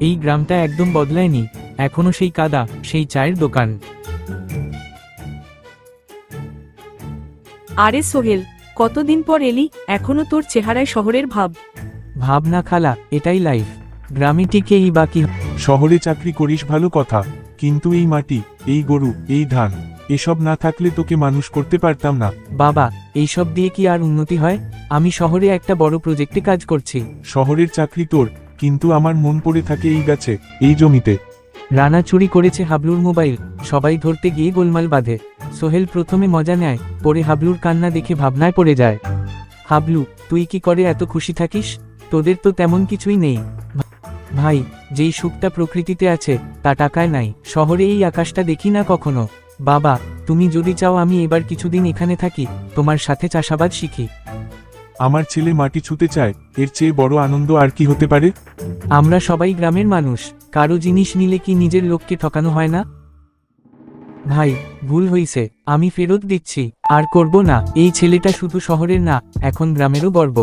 এই গ্রামটা একদম বদলায়নি, এখনো সেই কাদা, সেই চায়ের দোকান। আরে সোহেল, কতদিন পর এলি, এখনো তোর চেহারায় শহরের ভাব। ভাব না খালা, এটাই লাইফ। গ্রামে টিকেই বাকি। শহরে চাকরি করিস ভালো কথা, কিন্তু এই মাটি, এই গরু, এই ধান, এসব না থাকলে তোকে মানুষ করতে পারতাম না। বাবা, এইসব দিয়ে কি আর উন্নতি হয়? আমি শহরে একটা বড় প্রজেক্টে কাজ করছি। শহরের চাকরি তোর, কিন্তু আমার মন পড়ে থাকে এই গাছে, এই জমিতে। রানা চুরি করেছে হাবলুর মোবাইল, সবাই ধরতে গিয়ে গোলমাল বাঁধে। সোহেল প্রথমে মজা নেয়, পরে হাবলুর কান্না দেখে ভাবনায় পড়ে যায়। হাবলু, তুই কি করে এত খুশি থাকিস? তোদের তো তেমন কিছুই নেই ভাই। যেই সুখটা প্রকৃতিতে আছে তা টাকায় নাই। শহরে এই আকাশটা দেখি না কখনো। বাবা, তুমি যদি চাও আমি এবার কিছুদিন এখানে থাকি, তোমার সাথে চাষাবাদ শিখি। আমার ছেলে মাটি ছুঁতে চায়, এর চেয়ে বড় আনন্দ আর কি হতে পারে? আমরা সবাই গ্রামের মানুষ, কারো জিনিস নিলে কি নিজের লোককে ঠকানো হয় না? ভাই, ভুল হইছে, আমি ফেরত দিচ্ছি, আর করব না। এই ছেলেটা শুধু শহরের না, এখন গ্রামেরও গর্ব।